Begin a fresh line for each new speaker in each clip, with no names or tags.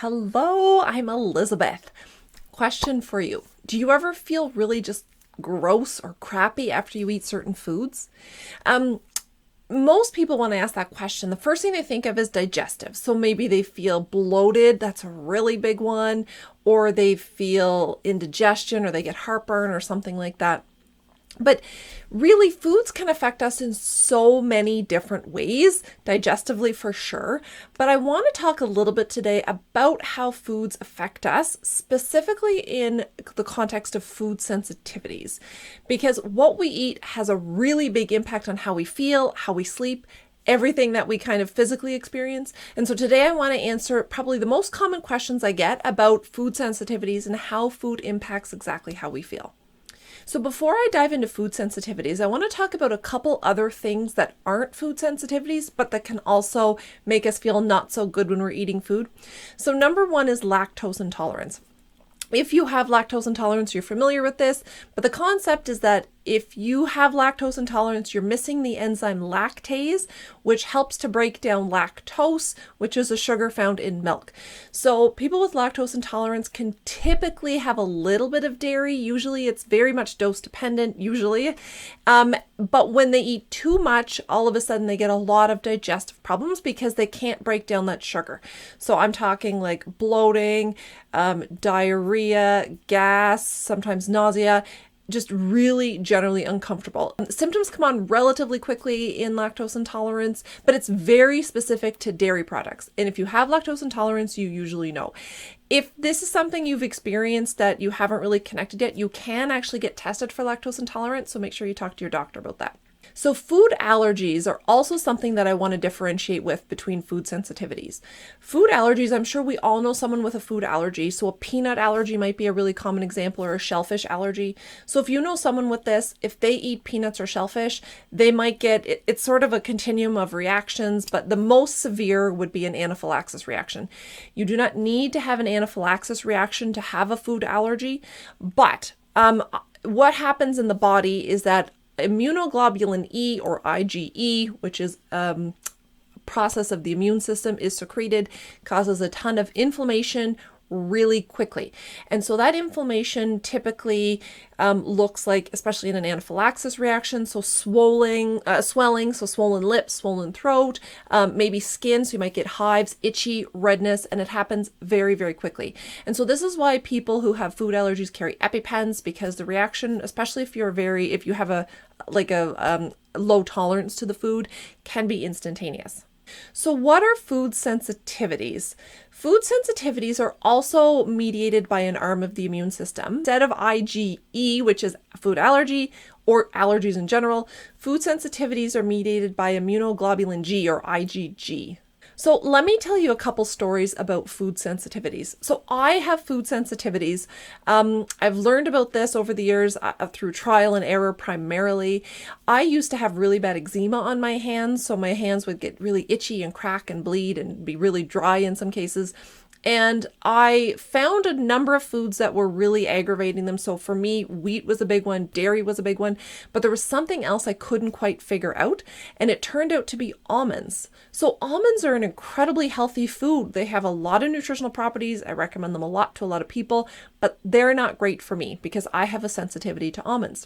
Hello, I'm Elizabeth. Question for you. Do you ever feel really just gross or crappy after you eat certain foods? Most people, when I ask that question, the first thing they think of is digestive. So maybe they feel bloated, that's a really big one, or they feel indigestion, or they get heartburn or something like that. But really, foods can affect us in so many different ways, digestively for sure. But I want to talk a little bit today about how foods affect us, specifically in the context of food sensitivities, because what we eat has a really big impact on how we feel, how we sleep, everything that we kind of physically experience. And so today I want to answer probably the most common questions I get about food sensitivities and how food impacts exactly how we feel. So before I dive into food sensitivities, I want to talk about a couple other things that aren't food sensitivities, but that can also make us feel not so good when we're eating food. So number one is lactose intolerance. If you have lactose intolerance, you're familiar with this, but the concept is that if you have lactose intolerance, you're missing the enzyme lactase, which helps to break down lactose, which is a sugar found in milk. So people with lactose intolerance can typically have a little bit of dairy. Usually it's very much dose dependent, usually. But when they eat too much, all of a sudden they get a lot of digestive problems because they can't break down that sugar. So I'm talking like bloating, diarrhea, gas, sometimes nausea, just really generally uncomfortable. Symptoms come on relatively quickly in lactose intolerance, but it's very specific to dairy products. And if you have lactose intolerance, you usually know. If this is something you've experienced that you haven't really connected yet, you can actually get tested for lactose intolerance, so make sure you talk to your doctor about that. So food allergies are also something that I want to differentiate with between food sensitivities. Food allergies, I'm sure we all know someone with a food allergy. So a peanut allergy might be a really common example, or a shellfish allergy. So if you know someone with this, if they eat peanuts or shellfish, they might get, it's sort of a continuum of reactions, but the most severe would be an anaphylaxis reaction. You do not need to have an anaphylaxis reaction to have a food allergy, but what happens in the body is that immunoglobulin E, or IgE, which is a process of the immune system, is secreted, causes a ton of inflammation really quickly. And so that inflammation typically looks like, especially in an anaphylaxis reaction, so swelling, so swollen lips, swollen throat, maybe skin, so you might get hives, itchy, redness, and it happens very, very quickly. And so this is why people who have food allergies carry EpiPens, because the reaction, especially if you have a low tolerance to the food, can be instantaneous. So what are food sensitivities? Food sensitivities are also mediated by an arm of the immune system. Instead of IgE, which is food allergy, or allergies in general, food sensitivities are mediated by immunoglobulin G, or IgG. So let me tell you a couple stories about food sensitivities. So I have food sensitivities. I've learned about this over the years through trial and error primarily. I used to have really bad eczema on my hands, so my hands would get really itchy and crack and bleed and be really dry in some cases. And I found a number of foods that were really aggravating them. So for me, wheat was a big one, dairy was a big one, but there was something else I couldn't quite figure out, and it turned out to be almonds. So almonds are an incredibly healthy food. They have a lot of nutritional properties. I recommend them a lot to a lot of people, but they're not great for me because I have a sensitivity to almonds.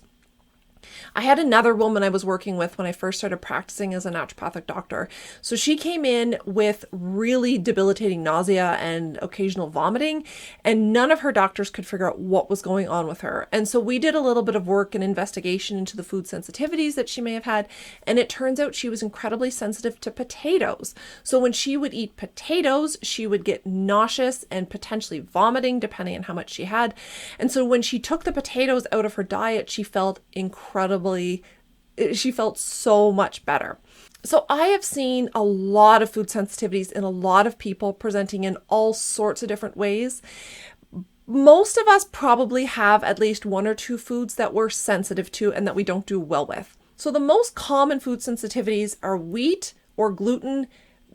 I had another woman I was working with when I first started practicing as a naturopathic doctor. So she came in with really debilitating nausea and occasional vomiting, and none of her doctors could figure out what was going on with her. And so we did a little bit of work and investigation into the food sensitivities that she may have had, and it turns out she was incredibly sensitive to potatoes. So when she would eat potatoes, she would get nauseous and potentially vomiting, depending on how much she had. And so when she took the potatoes out of her diet, she felt she felt so much better. So I have seen a lot of food sensitivities in a lot of people presenting in all sorts of different ways. Most of us probably have at least one or two foods that we're sensitive to and that we don't do well with. So the most common food sensitivities are wheat or gluten.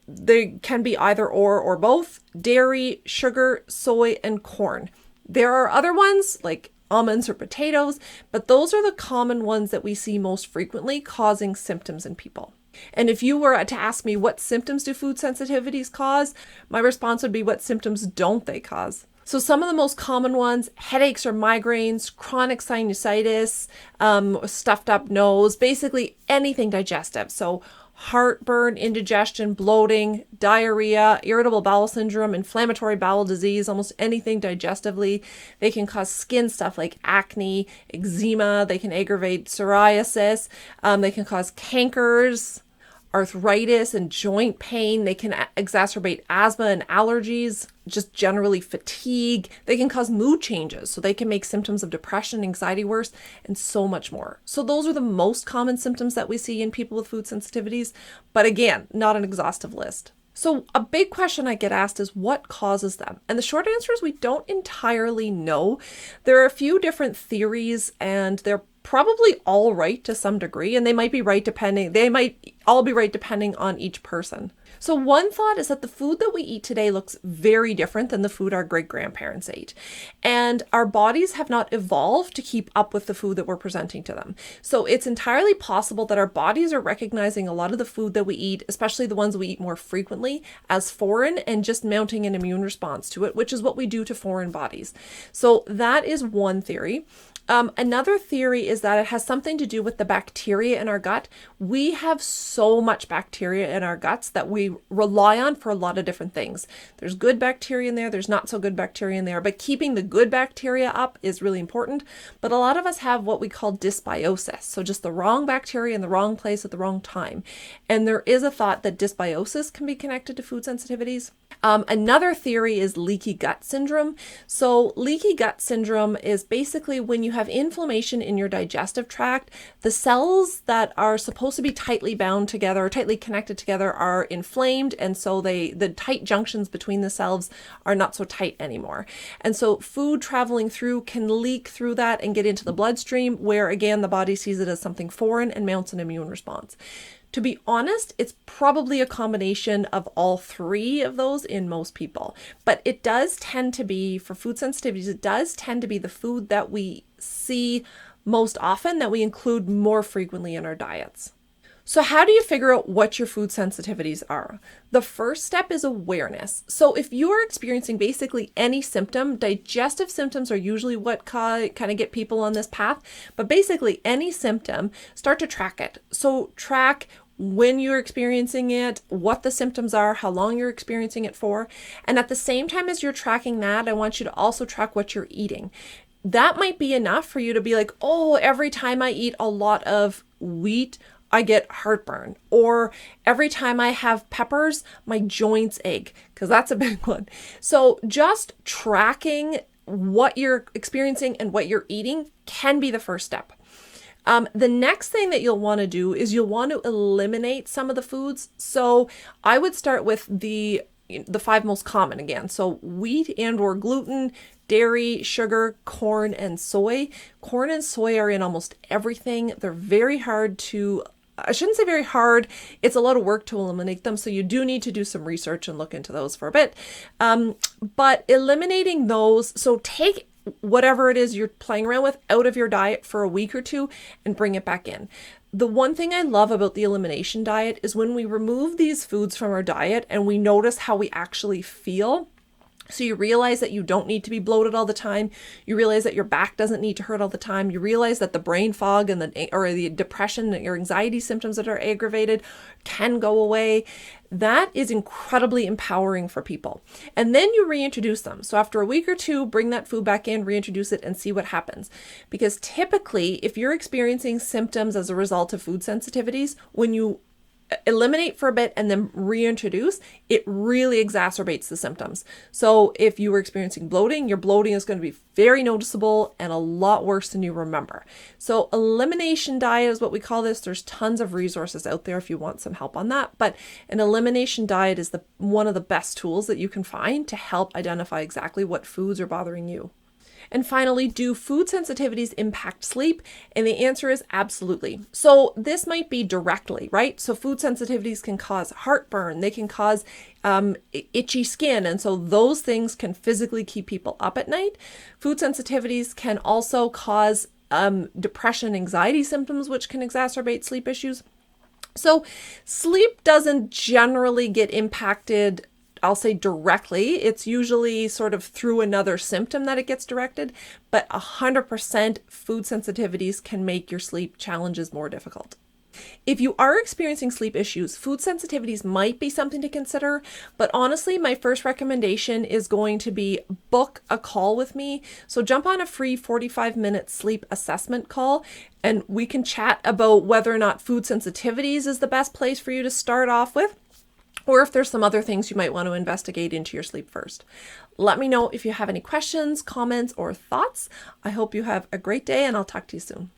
They can be either or both, dairy, sugar, soy, and corn. There are other ones like almonds or potatoes, but those are the common ones that we see most frequently causing symptoms in people. And if you were to ask me what symptoms do food sensitivities cause, my response would be what symptoms don't they cause? So some of the most common ones, headaches or migraines, chronic sinusitis, stuffed up nose, basically anything digestive. So heartburn, indigestion, bloating, diarrhea, irritable bowel syndrome, inflammatory bowel disease, almost anything digestively. They can cause skin stuff like acne, eczema. They can aggravate psoriasis. They can cause cankers, arthritis and joint pain. They can exacerbate asthma and allergies, just generally fatigue. They can cause mood changes. So they can make symptoms of depression, anxiety worse, and so much more. So those are the most common symptoms that we see in people with food sensitivities. But again, not an exhaustive list. So a big question I get asked is what causes them? And the short answer is we don't entirely know. There are a few different theories and they're probably all right to some degree, and they might all be right depending on each person. So one thought is that the food that we eat today looks very different than the food our great-grandparents ate. And our bodies have not evolved to keep up with the food that we're presenting to them. So it's entirely possible that our bodies are recognizing a lot of the food that we eat, especially the ones we eat more frequently, as foreign and just mounting an immune response to it, which is what we do to foreign bodies. So that is one theory. Another theory is that it has something to do with the bacteria in our gut. We have so much bacteria in our guts that we rely on for a lot of different things. There's good bacteria in there, there's not so good bacteria in there, but keeping the good bacteria up is really important. But a lot of us have what we call dysbiosis, so just the wrong bacteria in the wrong place at the wrong time. And there is a thought that dysbiosis can be connected to food sensitivities. Another theory is leaky gut syndrome. So leaky gut syndrome is basically when you have inflammation in your digestive tract, the cells that are supposed to be tightly bound together, or tightly connected together, are inflamed, and so the tight junctions between the cells are not so tight anymore. And so food traveling through can leak through that and get into the bloodstream, where again the body sees it as something foreign and mounts an immune response. To be honest, it's probably a combination of all three of those in most people. But it does tend to be, for food sensitivities, it does tend to be the food that we see most often, that we include more frequently in our diets. So how do you figure out what your food sensitivities are? The first step is awareness. So if you are experiencing basically any symptom, digestive symptoms are usually what kind of get people on this path, but basically any symptom, start to track it. So track when you're experiencing it, what the symptoms are, how long you're experiencing it for. And at the same time as you're tracking that, I want you to also track what you're eating. That might be enough for you to be like, oh, every time I eat a lot of wheat, I get heartburn. Or every time I have peppers, my joints ache, because that's a big one. So just tracking what you're experiencing and what you're eating can be the first step. The next thing that you'll want to do is you'll want to eliminate some of the foods. So I would start with the 5 most common again. So wheat and or gluten, dairy, sugar, corn, and soy. Corn and soy are in almost everything. They're very hard to, I shouldn't say very hard, it's a lot of work to eliminate them. So you do need to do some research and look into those for a bit. But eliminating those, so take whatever it is you're playing around with out of your diet for a week or two and bring it back in. The one thing I love about the elimination diet is when we remove these foods from our diet and we notice how we actually feel. So you realize that you don't need to be bloated all the time. You realize that your back doesn't need to hurt all the time. You realize that the brain fog and the depression and your anxiety symptoms that are aggravated can go away. That is incredibly empowering for people. And then you reintroduce them. So after a week or two, bring that food back in, reintroduce it, and see what happens. Because typically, if you're experiencing symptoms as a result of food sensitivities, when you eliminate for a bit and then reintroduce, it really exacerbates the symptoms. So if you were experiencing bloating, your bloating is going to be very noticeable and a lot worse than you remember. So elimination diet is what we call this. There's tons of resources out there if you want some help on that, but an elimination diet is one of the best tools that you can find to help identify exactly what foods are bothering you. And finally, do food sensitivities impact sleep? And the answer is absolutely. So this might be directly, right? So food sensitivities can cause heartburn. They can cause itchy skin. And so those things can physically keep people up at night. Food sensitivities can also cause depression, anxiety symptoms, which can exacerbate sleep issues. So sleep doesn't generally get impacted, I'll say directly. It's usually sort of through another symptom that it gets directed, but 100% food sensitivities can make your sleep challenges more difficult. If you are experiencing sleep issues, food sensitivities might be something to consider, but honestly, my first recommendation is going to be book a call with me. So jump on a free 45-minute sleep assessment call, and we can chat about whether or not food sensitivities is the best place for you to start off with, or if there's some other things you might want to investigate into your sleep first. Let me know if you have any questions, comments, or thoughts. I hope you have a great day, and I'll talk to you soon.